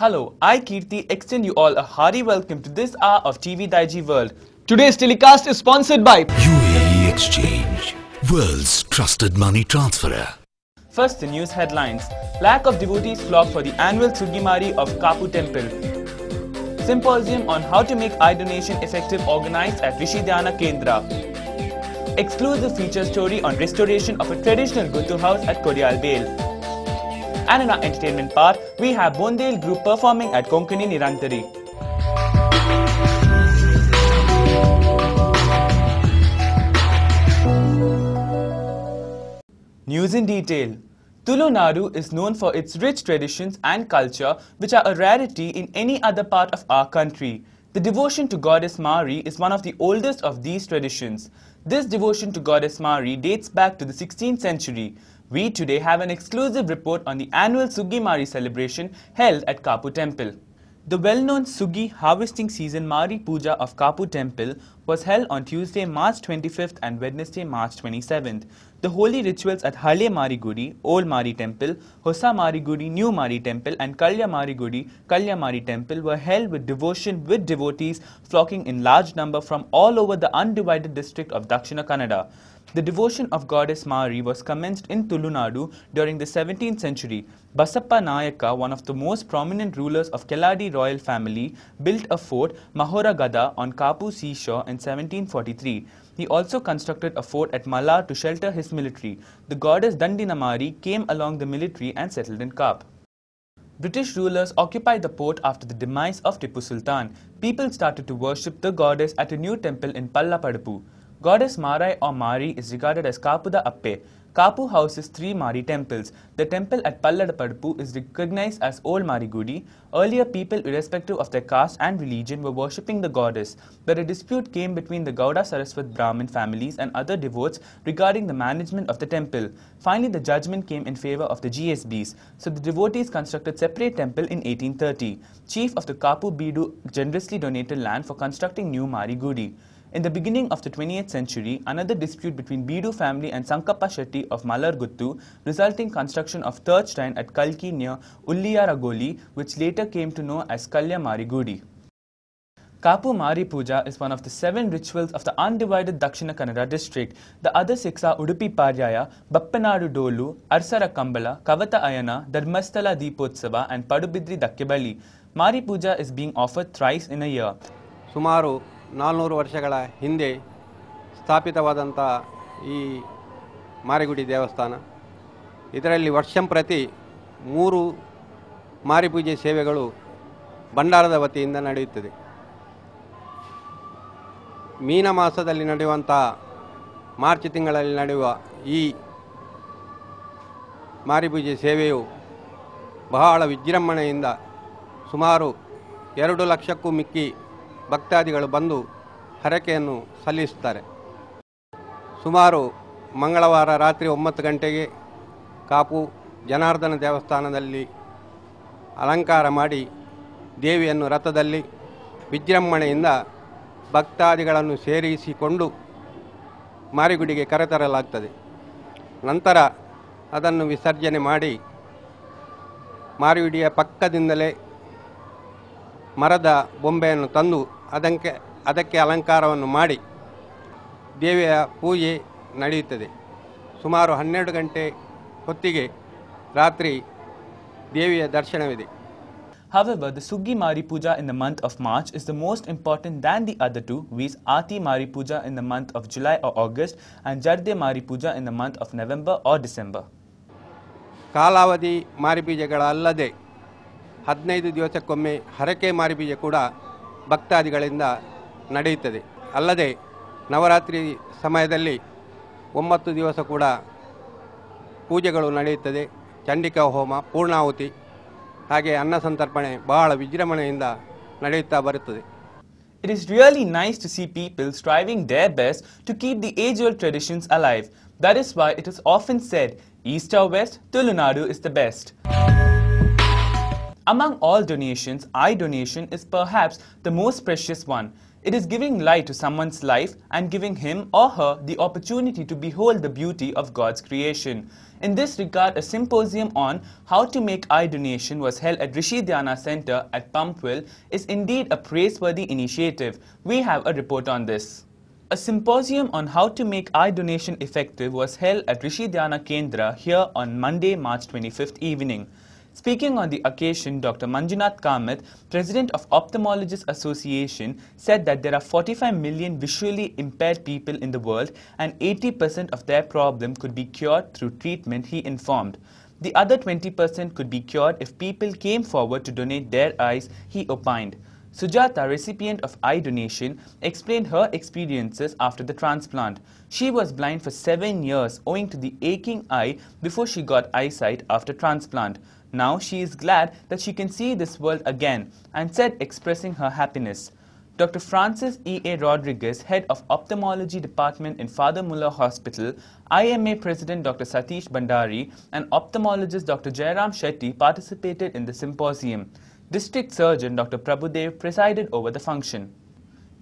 Hello, I Kirti extend you all a hearty welcome to this hour of TV Daijiworld. Today's telecast is sponsored by UAE Exchange, world's trusted money transferer. First, the news headlines. Lack of devotees flock for the annual Sugimari of Kapu Temple. Symposium on how to make eye donation effective organized at Vishidyana Kendra. Exclusive feature story on restoration of a traditional Guttu house at Kodial Bale. And in our entertainment part, we have Bondel group performing at Konkani Nirantari. News in detail. Tulu Nadu is known for its rich traditions and culture which are a rarity in any other part of our country. The devotion to goddess Mari is one of the oldest of these traditions. This devotion to goddess Mari dates back to the 16th century. We today have an exclusive report on the annual Sugi Mari celebration held at Kapu Temple. The well-known Sugi harvesting season Mari Puja of Kapu Temple was held on Tuesday, March 25th and Wednesday, March 27th. The holy rituals at Hale Mari Gudi, Old Mari Temple, Hosa Mari Gudi, New Mari Temple and Kalya Mari Gudi, Kalya Mari Temple were held with devotion with devotees flocking in large number from all over the undivided district of Dakshina Kannada. The devotion of goddess Mari was commenced in Tulunadu during the 17th century. Basappa Nayaka, one of the most prominent rulers of Keladi royal family, built a fort, Mahoragada, on Kapu seashore in 1743. He also constructed a fort at Mallar to shelter his military. The goddess Dandinamari came along the military and settled in Kap. British rulers occupied the port after the demise of Tipu Sultan. People started to worship the goddess at a new temple in Pallapadapu. Goddess Marai or Mari is regarded as Kapuda Appe. Kapu houses 3 Mari temples. The temple at Pallapadapu is recognized as Old Mari Gudi. Earlier, people irrespective of their caste and religion were worshipping the goddess, but a dispute came between the Gauda Saraswat Brahmin families and other devotees regarding the management of the temple. Finally, the judgment came in favor of the GSBs, so the devotees constructed separate temple in 1830. Chief of the Kapu Bidu generously donated land for constructing new Mari Gudi. In the beginning of the 20th century, another dispute between Bidu family and Sankappa Shetty of Malar Guttu resulting construction of third shrine at Kalki near Ulliyaragoli, which later came to know as Kalya Mari Gudi. Kapu Mari Puja is one of the 7 rituals of the undivided Dakshina Kannada district. The other 6 are Udupi Paryaya, Bappanadu Dolu, Arsara Kambala, Kavata Ayana, Dharmasthala Deepotsava and Padubidri Dakkebali. Mari Puja is being offered thrice in a year. ಸುಮಾರು 400 ವರ್ಷಗಳ ಹಿಂದೆ ಸ್ಥಾಪಿತವಾದಂಥ ಈ ಮಾರಿಗುಡಿ ದೇವಸ್ಥಾನ, ಇದರಲ್ಲಿ ವರ್ಷಂಪ್ರತಿ 3 ಮಾರಿಪೂಜೆ ಸೇವೆಗಳು ಭಂಡಾರದ ವತಿಯಿಂದ ನಡೆಯುತ್ತದೆ. ಮೀನ ಮಾಸದಲ್ಲಿ ನಡೆಯುವಂಥ ಮಾರ್ಚ್ ತಿಂಗಳಲ್ಲಿ ನಡೆಯುವ ಈ ಮಾರಿಪೂಜೆ ಸೇವೆಯು ಬಹಳ ವಿಜೃಂಭಣೆಯಿಂದ ಸುಮಾರು 2 ಲಕ್ಷಕ್ಕೂ ಮಿಕ್ಕಿ ಭಕ್ತಾದಿಗಳು ಬಂದು ಹರಕೆಯನ್ನು ಸಲ್ಲಿಸುತ್ತಾರೆ. ಸುಮಾರು ಮಂಗಳವಾರ ರಾತ್ರಿ 9 ಗಂಟೆಗೆ ಕಾಪು ಜನಾರ್ದನ ದೇವಸ್ಥಾನದಲ್ಲಿ ಅಲಂಕಾರ ಮಾಡಿ ದೇವಿಯನ್ನು ರಥದಲ್ಲಿ ವಿಜೃಂಭಣೆಯಿಂದ ಭಕ್ತಾದಿಗಳನ್ನು ಸೇರಿಸಿಕೊಂಡು ಮಾರಿಗುಡಿಗೆ ಕರೆತರಲಾಗುತ್ತದೆ. ನಂತರ ಅದನ್ನು ವಿಸರ್ಜನೆ ಮಾಡಿ ಮಾರಿಗುಡಿಯ ಪಕ್ಕದಿಂದಲೇ ಮರದ ಬೊಂಬೆಯನ್ನು ತಂದು ಅದಕ್ಕೆ ಅಲಂಕಾರವನ್ನು ಮಾಡಿ ದೇವಿಯ ಪೂಜೆ ನಡೆಯುತ್ತದೆ. ಸುಮಾರು 12 ಗಂಟೆ ಹೊತ್ತಿಗೆ ರಾತ್ರಿ ದೇವಿಯ ದರ್ಶನವಿದೆ. However, the Sugi Mari Puja in the month of March is the most important than the other 2, viz. Aati Mari Puja in the month of July or August and Jarde Mari Puja in the month of November or December. ಕಾಲಾವಧಿ ಮಾರಿಪೂಜೆಗಳಲ್ಲದೆ 15 ದಿವಸಕ್ಕೊಮ್ಮೆ ಹರಕೆ ಮಾರಿಪೂಜೆ ಕೂಡ ಭಕ್ತಾದಿಗಳಿಂದ ನಡೆಯುತ್ತದೆ. ಅಲ್ಲದೆ ನವರಾತ್ರಿ ಸಮಯದಲ್ಲಿ 9 ದಿವಸ ಕೂಡ ಪೂಜೆಗಳು ನಡೆಯುತ್ತದೆ. ಚಂಡಿಕಾ ಹೋಮ, ಪೂರ್ಣಾಹುತಿ ಹಾಗೆ ಅನ್ನ ಸಂತರ್ಪಣೆ ಬಹಳ ವಿಜೃಂಭಣೆಯಿಂದ ನಡೆಯುತ್ತಾ ಬರುತ್ತದೆ. It is really nice to see people striving their best to keep the age-old traditions alive. That is why it is often said, East or West, Tulunadu is the best. Among all donations, eye donation is perhaps the most precious one. It is giving light to someone's life and giving him or her the opportunity to behold the beauty of God's creation. In this regard, a symposium on how to make eye donation was held at Rishi Dhyana Center at Pumpwell is indeed a praiseworthy initiative. We have a report on this. A symposium on how to make eye donation effective was held at Rishi Dhyana Kendra here on Monday, March 25th evening. Speaking on the occasion, Dr. Manjunath Kamath, President of Ophthalmologists Association, said that there are 45 million visually impaired people in the world and 80% of their problem could be cured through treatment, he informed. The other 20% could be cured if people came forward to donate their eyes, he opined. Sujata, recipient of eye donation, explained her experiences after the transplant. She was blind for 7 years owing to the aching eye before she got eyesight after transplant. Now she is glad that she can see this world again and said expressing her happiness. Dr. Francis E.A. Rodriguez, Head of Ophthalmology Department in Father Muller Hospital, IMA President Dr. Satish Bandari and ophthalmologist Dr. Jairam Shetty participated in the symposium. District Surgeon Dr. Prabhudev presided over the function.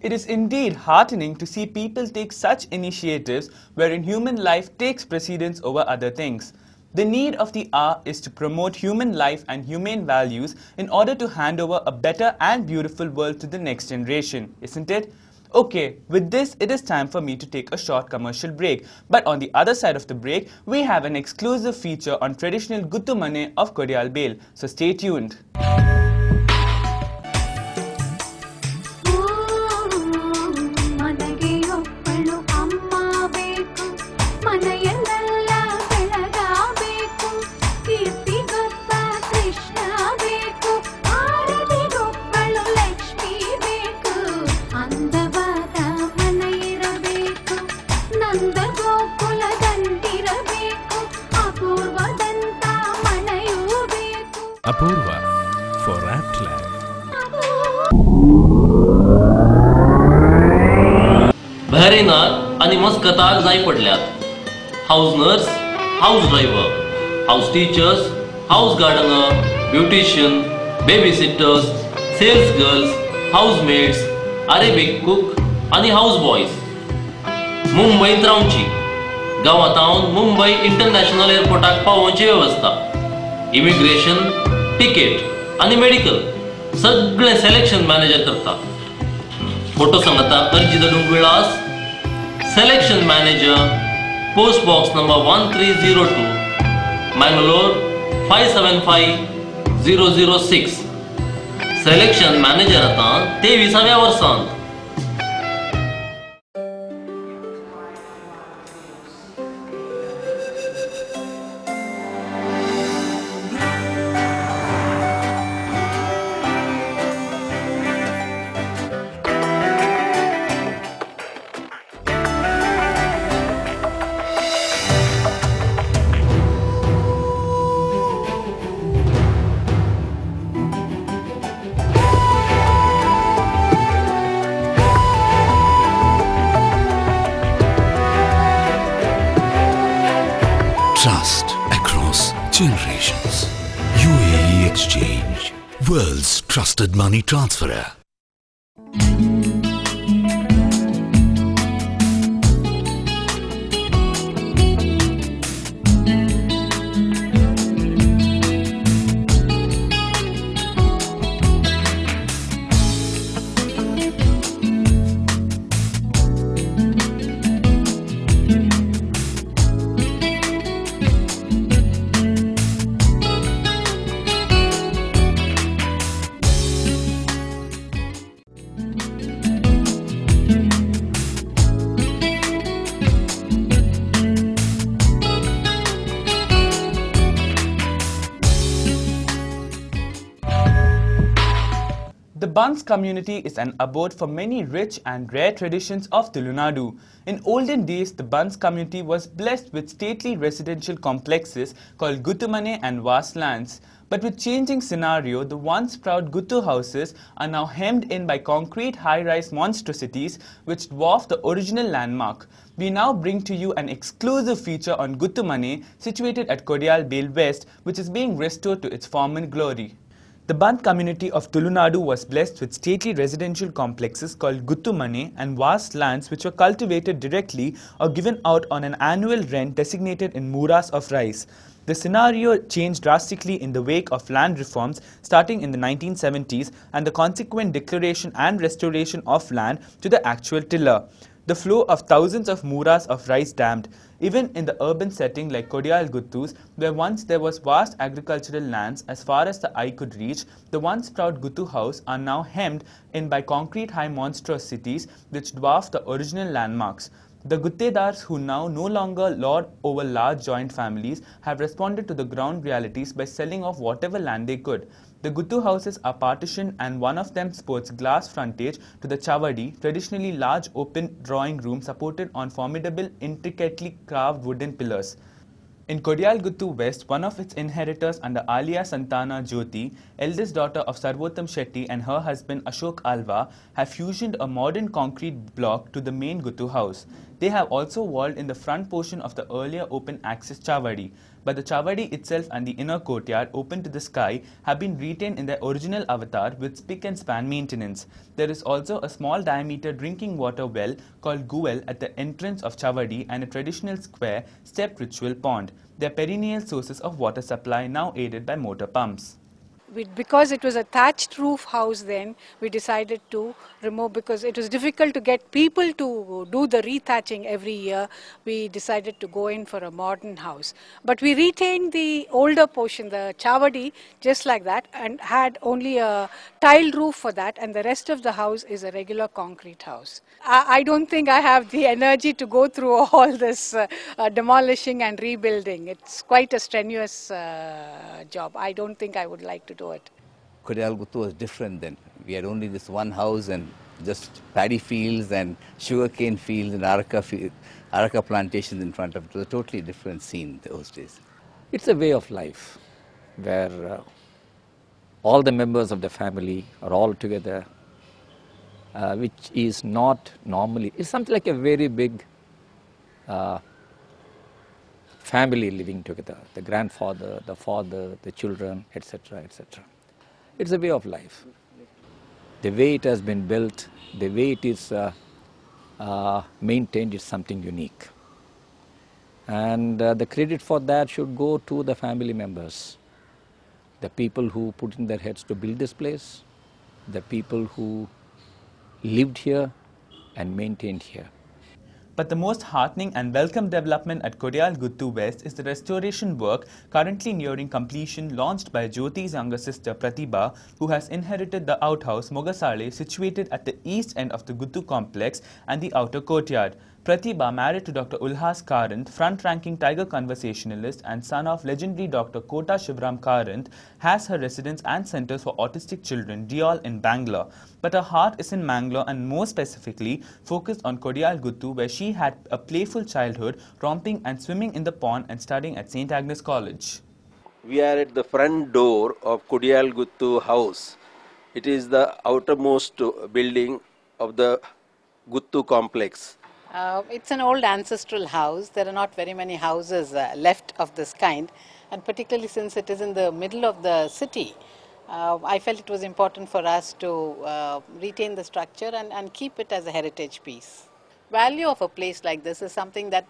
It is indeed heartening to see people take such initiatives wherein human life takes precedence over other things. The need of the hour is to promote human life and humane values in order to hand over a better and beautiful world to the next generation, isn't it? Okay, with this, it is time for me to take a short commercial break. But on the other side of the break, we have an exclusive feature on traditional Guttumane of Kodial Bale. So stay tuned. Apurva for apt life. बहरेनात आणि मस्कताक जाय पडल्यात. House nurse, house driver, house teachers, house gardener, beautician, babysitters, sales girls, house maids, Arabic cook आणि house boys मुंबईत रावची. गांवांतावन Mumbai international एअरपोर्टाक पावोवची वेवस्था, इमिग्रेशन, तिकेट आणि मेडिकल सगळे सिलेक्शन मॅनेजर करता. फोटो सांगता अर्जी धाडूंक विळास selection manager, post box number 1302, Mangalore 575006. Selection manager आता 23व्या वर्सांत. Trust across generations. UAE Exchange, world's trusted money transferer. The Buns community is an abode for many rich and rare traditions of Tulunadu. In olden days, the Buns community was blessed with stately residential complexes called Guttumane and vast lands. But with changing scenario, the once proud Guttu houses are now hemmed in by concrete high-rise monstrosities which dwarf the original landmark. We now bring to you an exclusive feature on Guttumane situated at Kodial Bale West, which is being restored to its former glory. The Band community of Tulunadu was blessed with stately residential complexes called Guttumane and vast lands which were cultivated directly or given out on an annual rent designated in muras of rice. The scenario changed drastically in the wake of land reforms starting in the 1970s and the consequent declaration and restoration of land to the actual tiller. The flow of thousands of muras of rice dammed. Even in the urban setting like Kodiyal Guttus, where once there was vast agricultural lands as far as the eye could reach, the once proud Guttu house are now hemmed in by concrete high monstrosities which dwarf the original landmarks. The Guttedars, who now no longer lord over large joint families, have responded to the ground realities by selling off whatever land they could. The Guttu houses are partitioned and one of them sports glass frontage to the Chavadi, traditionally large open drawing room supported on formidable, intricately carved wooden pillars. In Kodiyal Guttu West, one of its inheritors under Alia Santana Jyoti, eldest daughter of Sarvottam Shetty and her husband Ashok Alva, have fusioned a modern concrete block to the main Guttu house. They have also walled in the front portion of the earlier open access Chavadi, but the Chavadi itself and the inner courtyard open to the sky have been retained in their original avatar with spick and span maintenance. There is also a small diameter drinking water well called Guel at the entrance of Chavadi and a traditional square step ritual pond. They are perennial sources of water supply now aided by motor pumps. Because it was a thatched roof house then, we decided to remove, because it was difficult to get people to do the rethatching every year. We decided to go in for a modern house. But we retained the older portion, the Chavadi, just like that, and had only a tiled roof for that, and the rest of the house is a regular concrete house. I don't think I have the energy to go through all this demolishing and rebuilding. It's quite a strenuous job. I don't think I would like to do it. Kodiyal Guttu was different then. We had only this one house and just paddy fields and sugarcane fields and areca plantations in front of it. It was a totally different scene those days. It's a way of life where all the members of the family are all together, which is not normally, it's something like a very big family living together, the grandfather, the father, the children, etc., etc. It's a way of life. The way it has been built, the way it is maintained is something unique. And the credit for that should go to the family members, the people who put in their heads to build this place, the people who lived here and maintained here. But the most heartening and welcome development at Kodiyal Guttu West is the restoration work currently nearing completion launched by Jyoti's younger sister Pratibha, who has inherited the outhouse Mogasale situated at the east end of the Guttu complex and the outer courtyard. Pratibha, married to Dr. Ulhas Karanth, front-ranking tiger conversationalist and son of legendary Dr. Kota Shivram Karanth, has her residence and centers for autistic children, Diol, in Bangalore. But her heart is in Mangalore and more specifically focused on Kodiyal Guttu, where she had a playful childhood, romping and swimming in the pond and studying at St. Agnes College. We are at the front door of Kodiyal Guttu house. It is the outermost building of the Guttu complex. It's an old ancestral house. There are not very many houses left of this kind, and particularly since it is in the middle of the city, I felt it was important for us to retain the structure and keep it as a heritage piece. Value of a place like this is something that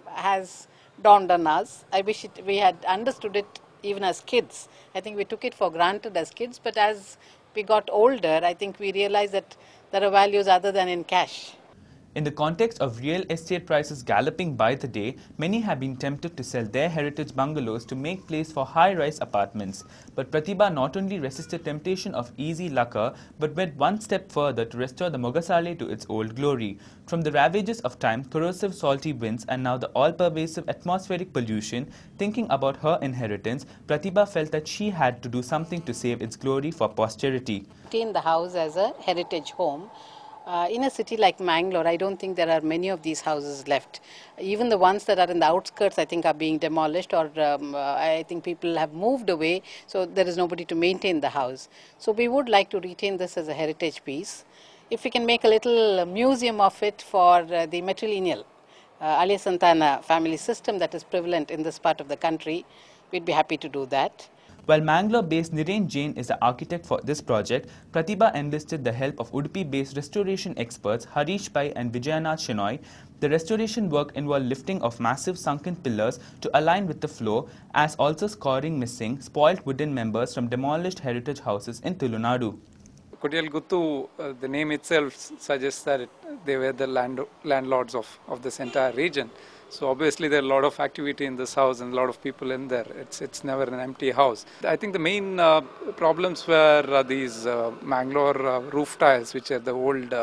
has dawned on us. I wish we had understood it even as kids. I think we took it for granted as kids, but as we got older, I think we realized that there are values other than in cash. In the context of real estate prices galloping by the day, many have been tempted to sell their heritage bungalows to make place for high-rise apartments. But Pratibha not only resisted temptation of easy lucre, but went one step further to restore the Mogasale to its old glory. From the ravages of time, corrosive salty winds and now the all-pervasive atmospheric pollution, thinking about her inheritance, Pratibha felt that she had to do something to save its glory for posterity. Retain the house as a heritage home. In a city like Mangalore, I don't think there are many of these houses left. Even the ones that are in the outskirts, I think, are being demolished, or I think people have moved away, so there is nobody to maintain the house. So we would like to retain this as a heritage piece. If we can make a little museum of it for the matrilineal Alia Santana family system that is prevalent in this part of the country, we'd be happy to do that. While Mangalore-based Niren Jain is the architect for this project, Pratibha enlisted the help of Udupi-based restoration experts Harish Pai and Vijayanath Shenoy. The restoration work involved lifting of massive sunken pillars to align with the floor, as also scoring missing, spoilt wooden members from demolished heritage houses in Tulunadu. Kudiyal Guttu, the name itself suggests that they were the landlords of this entire region. So obviously there are a lot of activity in this house and a lot of people in there. It's never an empty house. I think the main problems were these Mangalore roof tiles, which are the old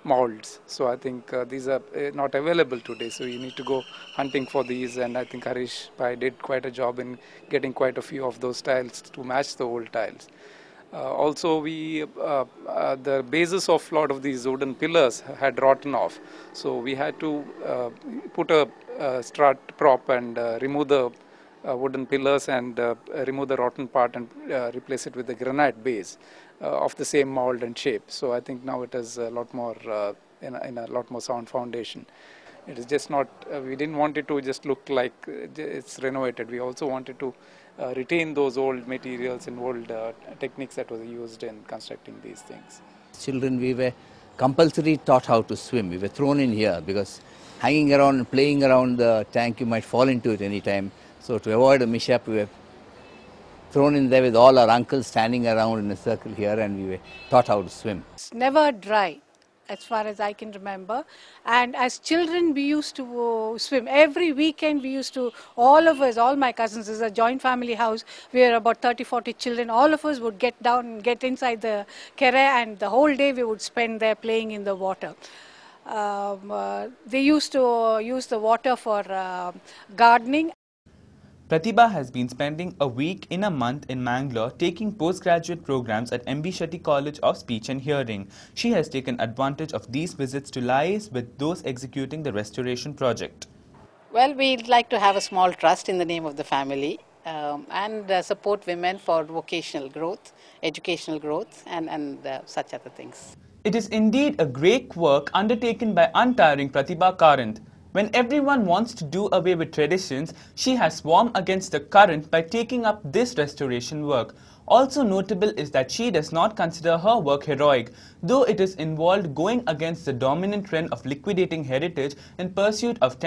molds. So I think these are not available today. So you need to go hunting for these, and I think Harish Pai did quite a job in getting quite a few of those tiles to match the old tiles. Also, the bases of a lot of these wooden pillars had rotten off, so we had to put a strut prop and remove the wooden pillars and remove the rotten part and replace it with a granite base of the same mold and shape. So I think now it is a lot more in a lot more sound foundation. It is just not, we didn't want it to just look like it's renovated. We also wanted to retain those old materials and old techniques that were used in constructing these things. Children, we were compulsory taught how to swim. We were thrown in here because hanging around and playing around the tank, you might fall into it any time. So to avoid a mishap, we were thrown in there with all our uncles standing around in a circle here, and we were taught how to swim. It's never dry, as far as I can remember. And as children, we used to swim. Every weekend, we used to, all of us, all my cousins, this is a joint family house. We are about 30, 40 children. All of us would get down and get inside the kere, and the whole day we would spend there playing in the water. They used to use the water for gardening. Pratibha has been spending a week in a month in Mangalore taking postgraduate programs at M.B. Shetty College of Speech and Hearing. She has taken advantage of these visits to liaise with those executing the restoration project. Well, we'd like to have a small trust in the name of the family and support women for vocational growth, educational growth, and such other things. It is indeed a great work undertaken by untiring Pratibha Karant. When everyone wants to do away with traditions, she has swarmed against the current by taking up this restoration work. Also notable is that she does not consider her work heroic, though it is involved going against the dominant trend of liquidating heritage in pursuit of